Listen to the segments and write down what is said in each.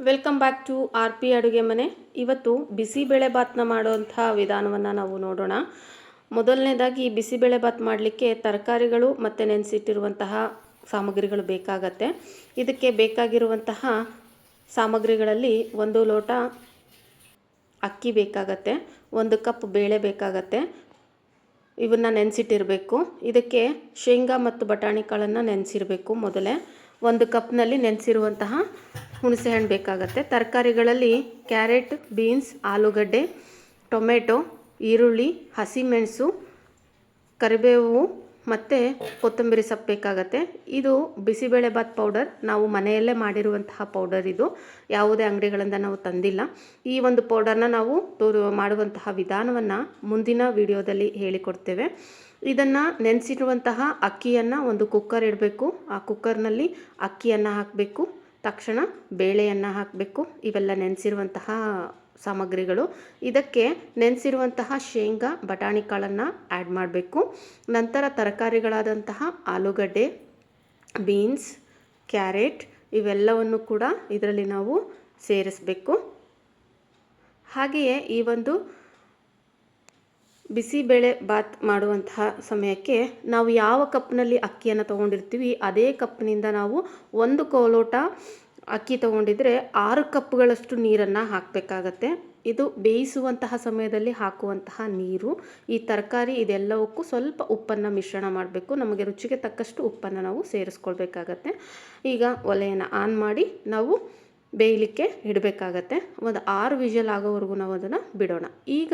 Welcome back to R P ಅಡುಗೆ ಮನೆ. ಇವತ್ತು ಬಿಸಿಬೇಳೆ ಬಾತ್ನ ಮಾಡುವಂಥ ವಿಧಾನವನ್ನು ನಾವು ನೋಡೋಣ. ಮೊದಲನೇದಾಗಿ ಬಿಸಿಬೇಳೆ ಬಾತ್ ಮಾಡಲಿಕ್ಕೆ ತರಕಾರಿಗಳು ಮತ್ತು ನೆನೆಸಿಟ್ಟಿರುವಂತಹ ಸಾಮಗ್ರಿಗಳು ಬೇಕಾಗತ್ತೆ. ಇದಕ್ಕೆ ಬೇಕಾಗಿರುವಂತಹ ಸಾಮಗ್ರಿಗಳಲ್ಲಿ 1 ಲೋಟ ಅಕ್ಕಿ ಬೇಕಾಗತ್ತೆ, 1 ಕಪ್ ಬೇಳೆ ಬೇಕಾಗತ್ತೆ. ಇವನ್ನ ನೆನೆಸಿಟ್ಟಿರಬೇಕು. ಇದಕ್ಕೆ ಶೇಂಗಾ ಮತ್ತು ಬಟಾಣಿ ಕಾಳನ್ನು ನೆನೆಸಿರಬೇಕು. ಮೊದಲೇ 1 ಕಪ್ನಲ್ಲಿ ನೆನೆಸಿರುವಂತಹ ಹುಣಸೆಹಣ್ಣು ಬೇಕಾಗತ್ತೆ. ತರಕಾರಿಗಳಲ್ಲಿ ಕ್ಯಾರೆಟ್, ಬೀನ್ಸ್, ಆಲೂಗಡ್ಡೆ, ಟೊಮೆಟೊ, ಈರುಳ್ಳಿ, ಹಸಿಮೆಣಸು, ಕರಿಬೇವು ಮತ್ತು ಕೊತ್ತಂಬರಿ ಸೊಪ್ಪು ಬೇಕಾಗತ್ತೆ. ಇದು ಬಿಸಿಬೇಳೆ ಬಾತ್ ಪೌಡರ್, ನಾವು ಮನೆಯಲ್ಲೇ ಮಾಡಿರುವಂತಹ ಪೌಡರ್. ಇದು ಯಾವುದೇ ಅಂಗಡಿಗಳಿಂದ ನಾವು ತಂದಿಲ್ಲ. ಈ ಒಂದು ಪೌಡರ್ನ ನಾವು ಮಾಡುವಂತಹ ವಿಧಾನವನ್ನು ಮುಂದಿನ ವಿಡಿಯೋದಲ್ಲಿ ಹೇಳಿಕೊಡ್ತೇವೆ. ಇದನ್ನು ನೆನೆಸಿರುವಂತಹ ಅಕ್ಕಿಯನ್ನು ಒಂದು ಕುಕ್ಕರ್ ಇಡಬೇಕು. ಆ ಕುಕ್ಕರ್ನಲ್ಲಿ ಅಕ್ಕಿಯನ್ನು ಹಾಕಬೇಕು, ತಕ್ಷಣ ಬೇಳೆಯನ್ನು ಹಾಕಬೇಕು. ಇವೆಲ್ಲ ನೆನೆಸಿರುವಂತಹ ಸಾಮಗ್ರಿಗಳು. ಇದಕ್ಕೆ ನೆನೆಸಿರುವಂತಹ ಶೇಂಗಾ, ಬಟಾಣಿ ಕಾಳನ್ನು ಆ್ಯಡ್ ಮಾಡಬೇಕು. ನಂತರ ತರಕಾರಿಗಳಾದಂತಹ ಆಲೂಗಡ್ಡೆ, ಬೀನ್ಸ್, ಕ್ಯಾರೆಟ್ ಇವೆಲ್ಲವನ್ನು ಕೂಡ ಇದರಲ್ಲಿ ನಾವು ಸೇರಿಸಬೇಕು. ಹಾಗೆಯೇ ಈ ಒಂದು ಬಿಸಿಬೇಳೆ ಬಾತ್ ಮಾಡುವಂತಹ ಸಮಯಕ್ಕೆ ನಾವು ಯಾವ ಕಪ್ನಲ್ಲಿ ಅಕ್ಕಿಯನ್ನು ತೊಗೊಂಡಿರ್ತೀವಿ ಅದೇ ಕಪ್ನಿಂದ ನಾವು 1 ಲೋಟ ಅಕ್ಕಿ ತೊಗೊಂಡಿದ್ರೆ 6 ಕಪ್ಗಳಷ್ಟು ನೀರನ್ನು ಹಾಕಬೇಕಾಗತ್ತೆ. ಇದು ಬೇಯಿಸುವಂತಹ ಸಮಯದಲ್ಲಿ ಹಾಕುವಂತಹ ನೀರು. ಈ ತರಕಾರಿ ಇದೆಲ್ಲವಕ್ಕೂ ಸ್ವಲ್ಪ ಉಪ್ಪನ್ನು ಮಿಶ್ರಣ ಮಾಡಬೇಕು. ನಮಗೆ ರುಚಿಗೆ ತಕ್ಕಷ್ಟು ಉಪ್ಪನ್ನು ನಾವು ಸೇರಿಸ್ಕೊಳ್ಬೇಕಾಗತ್ತೆ. ಈಗ ಒಲೆಯನ್ನು ಆನ್ ಮಾಡಿ ನಾವು ಬೇಯಲಿಕ್ಕೆ ಇಡಬೇಕಾಗತ್ತೆ. ಒಂದು 6 ವಿಷಲ್ ಆಗೋವರೆಗೂ ನಾವು ಅದನ್ನು ಬಿಡೋಣ. ಈಗ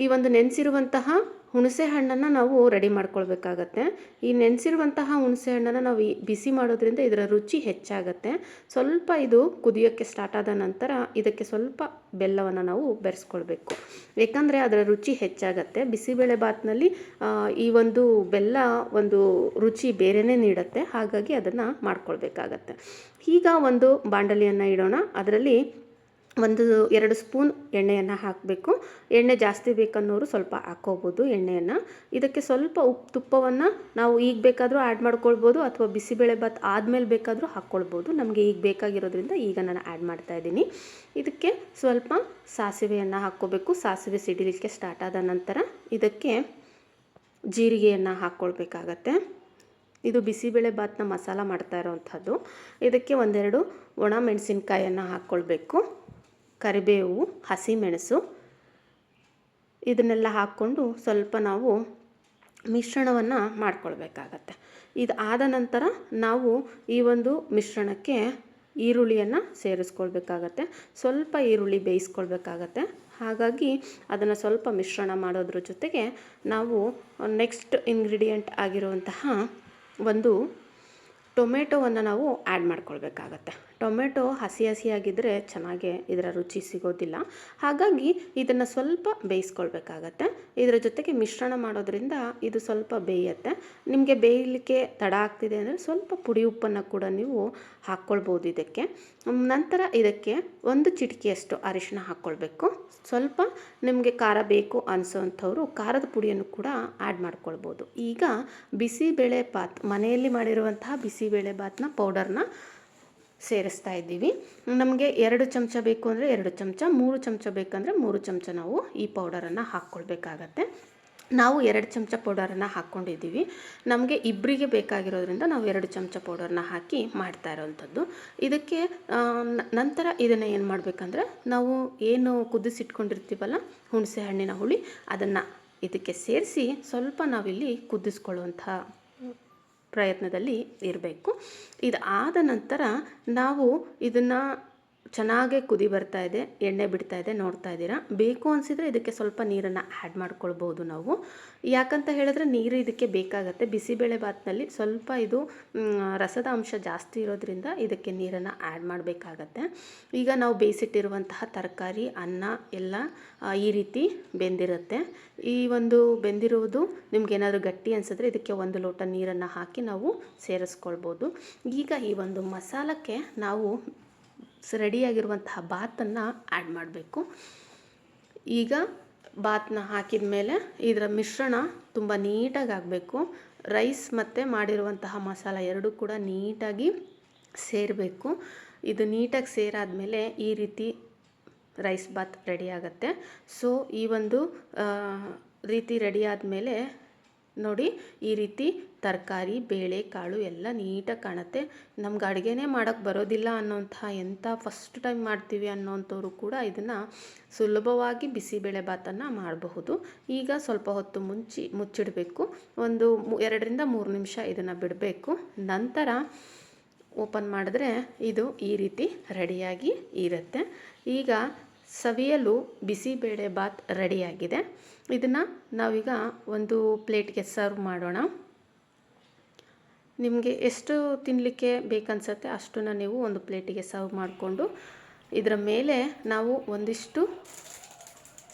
ಈ ಒಂದು ನೆನೆಸಿರುವಂತಹ ಹುಣಸೆ ಹಣ್ಣನ್ನು ನಾವು ರೆಡಿ ಮಾಡ್ಕೊಳ್ಬೇಕಾಗತ್ತೆ. ಈ ನೆನೆಸಿರುವಂತಹ ಹುಣಸೆ ಹಣ್ಣನ್ನು ನಾವು ಬಿಸಿ ಮಾಡೋದ್ರಿಂದ ಇದರ ರುಚಿ ಹೆಚ್ಚಾಗತ್ತೆ. ಸ್ವಲ್ಪ ಇದು ಕುದಿಯೋಕ್ಕೆ ಸ್ಟಾರ್ಟ್ ಆದ ನಂತರ ಇದಕ್ಕೆ ಸ್ವಲ್ಪ ಬೆಲ್ಲವನ್ನು ನಾವು ಬೆರೆಸ್ಕೊಳ್ಬೇಕು. ಏಕೆಂದರೆ ಅದರ ರುಚಿ ಹೆಚ್ಚಾಗತ್ತೆ. ಬಿಸಿಬೇಳೆ ಬಾತ್ನಲ್ಲಿ ಈ ಒಂದು ಬೆಲ್ಲ ಒಂದು ರುಚಿ ಬೇರೆಯೇ ನೀಡುತ್ತೆ. ಹಾಗಾಗಿ ಅದನ್ನು ಮಾಡ್ಕೊಳ್ಬೇಕಾಗತ್ತೆ. ಈಗ ಒಂದು ಬಾಂಡಲಿಯನ್ನು ಇಡೋಣ. ಅದರಲ್ಲಿ 1-2 ಸ್ಪೂನ್ ಎಣ್ಣೆಯನ್ನು ಹಾಕಬೇಕು. ಎಣ್ಣೆ ಜಾಸ್ತಿ ಬೇಕನ್ನೋರು ಸ್ವಲ್ಪ ಹಾಕ್ಕೋಬೋದು ಎಣ್ಣೆಯನ್ನು. ಇದಕ್ಕೆ ಸ್ವಲ್ಪ ತುಪ್ಪವನ್ನು ನಾವು ಈಗ ಬೇಕಾದರೂ ಆ್ಯಡ್ ಮಾಡ್ಕೊಳ್ಬೋದು, ಅಥವಾ ಬಿಸಿಬೇಳೆ ಬಾತ್ ಆದಮೇಲೆ ಬೇಕಾದರೂ ಹಾಕ್ಕೊಳ್ಬೋದು. ನಮಗೆ ಈಗ ಬೇಕಾಗಿರೋದ್ರಿಂದ ಈಗ ನಾನು ಆ್ಯಡ್ ಮಾಡ್ತಾಯಿದ್ದೀನಿ. ಇದಕ್ಕೆ ಸ್ವಲ್ಪ ಸಾಸಿವೆಯನ್ನು ಹಾಕ್ಕೋಬೇಕು. ಸಾಸಿವೆ ಸಿಡಿಲಿಕ್ಕೆ ಸ್ಟಾರ್ಟ್ ಆದ ನಂತರ ಇದಕ್ಕೆ ಜೀರಿಗೆಯನ್ನು ಹಾಕ್ಕೊಳ್ಬೇಕಾಗತ್ತೆ. ಇದು ಬಿಸಿಬೇಳೆ ಬಾತ್ನ ಮಸಾಲ ಮಾಡ್ತಾ ಇರೋವಂಥದ್ದು. ಇದಕ್ಕೆ 1-2 ಒಣ ಮೆಣಸಿನ್ಕಾಯನ್ನು ಹಾಕ್ಕೊಳ್ಬೇಕು. ಕರಿಬೇವು, ಹಸಿಮೆಣಸು ಇದನ್ನೆಲ್ಲ ಹಾಕ್ಕೊಂಡು ಸ್ವಲ್ಪ ನಾವು ಮಿಶ್ರಣವನ್ನು ಮಾಡ್ಕೊಳ್ಬೇಕಾಗತ್ತೆ. ಇದು ಆದ ನಂತರ ನಾವು ಈ ಒಂದು ಮಿಶ್ರಣಕ್ಕೆ ಈರುಳ್ಳಿಯನ್ನು ಸೇರಿಸ್ಕೊಳ್ಬೇಕಾಗತ್ತೆ. ಸ್ವಲ್ಪ ಈರುಳ್ಳಿ ಬೇಯಿಸ್ಕೊಳ್ಬೇಕಾಗತ್ತೆ. ಹಾಗಾಗಿ ಅದನ್ನು ಸ್ವಲ್ಪ ಮಿಶ್ರಣ ಮಾಡೋದ್ರ ಜೊತೆಗೆ ನಾವು ನೆಕ್ಸ್ಟ್ ಇಂಗ್ರೀಡಿಯೆಂಟ್ ಆಗಿರುವಂತಹ ಒಂದು ಟೊಮೆಟೊವನ್ನು ನಾವು ಆ್ಯಡ್ ಮಾಡ್ಕೊಳ್ಬೇಕಾಗತ್ತೆ. ಟೊಮೆಟೊ ಹಸಿಯಾಗಿದ್ದರೆ ಚೆನ್ನಾಗೆ ಇದರ ರುಚಿ ಸಿಗೋದಿಲ್ಲ. ಹಾಗಾಗಿ ಇದನ್ನು ಸ್ವಲ್ಪ ಬೇಯಿಸ್ಕೊಳ್ಬೇಕಾಗತ್ತೆ. ಇದರ ಜೊತೆಗೆ ಮಿಶ್ರಣ ಮಾಡೋದ್ರಿಂದ ಇದು ಸ್ವಲ್ಪ ಬೇಯುತ್ತೆ. ನಿಮಗೆ ಬೇಯಲಿಕ್ಕೆ ತಡ ಆಗ್ತಿದೆ ಅಂದರೆ ಸ್ವಲ್ಪ ಪುಡಿ ಉಪ್ಪನ್ನು ಕೂಡ ನೀವು ಹಾಕ್ಕೊಳ್ಬೋದು ಇದಕ್ಕೆ. ನಂತರ ಇದಕ್ಕೆ 1 ಚಿಟಿಕೆಯಷ್ಟು ಅರಿಶಿನ ಹಾಕ್ಕೊಳ್ಬೇಕು. ಸ್ವಲ್ಪ ನಿಮಗೆ ಖಾರ ಬೇಕು ಅನಿಸೋವಂಥವ್ರು ಖಾರದ ಪುಡಿಯನ್ನು ಕೂಡ ಆ್ಯಡ್ ಮಾಡ್ಕೊಳ್ಬೋದು. ಈಗ ಬಿಸಿಬೇಳೆ ಬಾತ್ ಮನೆಯಲ್ಲಿ ಮಾಡಿರುವಂತಹ ಬಿಸಿಬೇಳೆ ಬಾತ್ನ ಪೌಡರ್ನ ಸೇರಿಸ್ತಾ ಇದ್ದೀವಿ. ನಮಗೆ 2 ಚಮಚ ಬೇಕು ಅಂದರೆ 2 ಚಮಚ, 3 ಚಮಚ ಬೇಕಂದರೆ 3 ಚಮಚ ನಾವು ಈ ಪೌಡರನ್ನು ಹಾಕ್ಕೊಳ್ಬೇಕಾಗತ್ತೆ. ನಾವು 2 ಚಮಚ ಪೌಡರನ್ನು ಹಾಕ್ಕೊಂಡಿದ್ದೀವಿ. ನಮಗೆ ಇಬ್ಬರಿಗೆ ಬೇಕಾಗಿರೋದ್ರಿಂದ ನಾವು 2 ಚಮಚ ಪೌಡರ್ನ ಹಾಕಿ ಮಾಡ್ತಾ ಇರೋವಂಥದ್ದು. ಇದಕ್ಕೆ ನಂತರ ಇದನ್ನು ಏನು ಮಾಡಬೇಕಂದ್ರೆ ನಾವು ಏನು ಕುದಿಸಿಟ್ಕೊಂಡಿರ್ತೀವಲ್ಲ ಹುಣಸೆ ಹಣ್ಣಿನ ಹುಳಿ, ಅದನ್ನು ಇದಕ್ಕೆ ಸೇರಿಸಿ ಸ್ವಲ್ಪ ನಾವಿಲ್ಲಿ ಕುದಿಸ್ಕೊಳ್ಳುವಂಥ ಪ್ರಯತ್ನದಲ್ಲಿ ಇರಬೇಕು. ಇದು ಆದ ನಂತರ ನಾವು ಇದನ್ನು ಚೆನ್ನಾಗೇ ಕುದಿ ಬರ್ತಾ ಇದೆ, ಎಣ್ಣೆ ಬಿಡ್ತಾ ಇದೆ, ನೋಡ್ತಾ ಇದ್ದೀರಾ. ಬೇಕು ಅನಿಸಿದರೆ ಇದಕ್ಕೆ ಸ್ವಲ್ಪ ನೀರನ್ನು ಆ್ಯಡ್ ಮಾಡ್ಕೊಳ್ಬೋದು ನಾವು. ಯಾಕಂತ ಹೇಳಿದ್ರೆ ನೀರು ಇದಕ್ಕೆ ಬೇಕಾಗತ್ತೆ. ಬಿಸಿಬೇಳೆ ಬಾತ್ನಲ್ಲಿ ಸ್ವಲ್ಪ ಇದು ರಸದ ಅಂಶ ಜಾಸ್ತಿ ಇರೋದ್ರಿಂದ ಇದಕ್ಕೆ ನೀರನ್ನು ಆ್ಯಡ್ ಮಾಡಬೇಕಾಗತ್ತೆ. ಈಗ ನಾವು ಬೇಯಿಸಿಟ್ಟಿರುವಂತಹ ತರಕಾರಿ, ಅನ್ನ ಎಲ್ಲ ಈ ರೀತಿ ಬೆಂದಿರುತ್ತೆ. ಈ ಒಂದು ಬೆಂದಿರುವುದು ನಿಮ್ಗೇನಾದರೂ ಗಟ್ಟಿ ಅನಿಸಿದ್ರೆ ಇದಕ್ಕೆ 1 ಲೋಟ ನೀರನ್ನು ಹಾಕಿ ನಾವು ಸೇರಿಸ್ಕೊಳ್ಬೋದು. ಈಗ ಈ ಒಂದು ಮಸಾಲಕ್ಕೆ ನಾವು ರೆಡಿಯಾಗಿರುವಂತಹ ಬಾತನ್ನು ಆ್ಯಡ್ ಮಾಡಬೇಕು. ಈಗ ಬಾತನ್ನ ಹಾಕಿದ ಮೇಲೆ ಇದರ ಮಿಶ್ರಣ ತುಂಬ ನೀಟಾಗಿ ಆಗಬೇಕು. ರೈಸ್ ಮತ್ತು ಮಾಡಿರುವಂತಹ ಮಸಾಲ ಎರಡೂ ಕೂಡ ನೀಟಾಗಿ ಸೇರಬೇಕು. ಇದು ನೀಟಾಗಿ ಸೇರಾದಮೇಲೆ ಈ ರೀತಿ ರೈಸ್ ಬಾತ್ ರೆಡಿ ಆಗುತ್ತೆ. ಸೊ ಈ ಒಂದು ರೀತಿ ರೆಡಿ ಆದಮೇಲೆ ನೋಡಿ, ಈ ರೀತಿ ತರಕಾರಿ, ಬೇಳೆ, ಕಾಳು ಎಲ್ಲ ನೀಟಾಗಿ ಕಾಣುತ್ತೆ. ನಮ್ಗೆ ಅಡುಗೆನೇ ಮಾಡೋಕ್ಕೆ ಬರೋದಿಲ್ಲ ಅನ್ನೋಂತಹ, ಎಂಥ ಫಸ್ಟ್ ಟೈಮ್ ಮಾಡ್ತೀವಿ ಅನ್ನೋಂಥವ್ರು ಕೂಡ ಇದನ್ನು ಸುಲಭವಾಗಿ ಬಿಸಿಬೇಳೆ ಬಾತನ್ನು ಮಾಡಬಹುದು. ಈಗ ಸ್ವಲ್ಪ ಹೊತ್ತು ಮುಚ್ಚಿಡಬೇಕು. ಒಂದು 2ರಿಂದ 3 ನಿಮಿಷ ಇದನ್ನು ಬಿಡಬೇಕು. ನಂತರ ಓಪನ್ ಮಾಡಿದ್ರೆ ಇದು ಈ ರೀತಿ ರೆಡಿಯಾಗಿ ಇರುತ್ತೆ. ಈಗ ಸವಿಯಲು ಬಿಸಿಬೇಳೆ ಬಾತ್ ರೆಡಿಯಾಗಿದೆ. ಇದನ್ನು ನಾವೀಗ ಒಂದು ಪ್ಲೇಟ್ಗೆ ಸರ್ವ್ ಮಾಡೋಣ. ನಿಮಗೆ ಎಷ್ಟು ತಿನ್ನಲಿಕ್ಕೆ ಬೇಕನ್ಸುತ್ತೆ ಅಷ್ಟನ್ನು ನೀವು ಒಂದು ಪ್ಲೇಟಿಗೆ ಸರ್ವ್ ಮಾಡಿಕೊಂಡು ಇದರ ಮೇಲೆ ನಾವು ಒಂದಿಷ್ಟು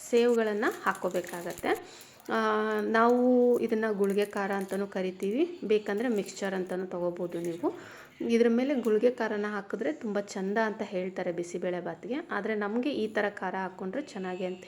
ಸೇವುಗಳನ್ನು ಹಾಕ್ಕೋಬೇಕಾಗತ್ತೆ. ನಾವು ಇದನ್ನು ಗುಳಿಗೆ ಖಾರ ಅಂತಲೂ ಕರಿತೀವಿ, ಬೇಕಂದರೆ ಮಿಕ್ಸ್ಚರ್ ಅಂತಲೂ ತೊಗೋಬೋದು ನೀವು. ಇದ್ರ ಮೇಲೆ ಗುಳಿಗೆ ಖಾರನ ಹಾಕಿದ್ರೆ ತುಂಬ ಚೆಂದ ಅಂತ ಹೇಳ್ತಾರೆ ಬಿಸಿಬೇಳೆ ಬಾತ್ಗೆ. ಆದರೆ ನಮಗೆ ಈ ಥರ ಖಾರ ಹಾಕ್ಕೊಂಡ್ರೆ ಚೆನ್ನಾಗಿ ಅಂತ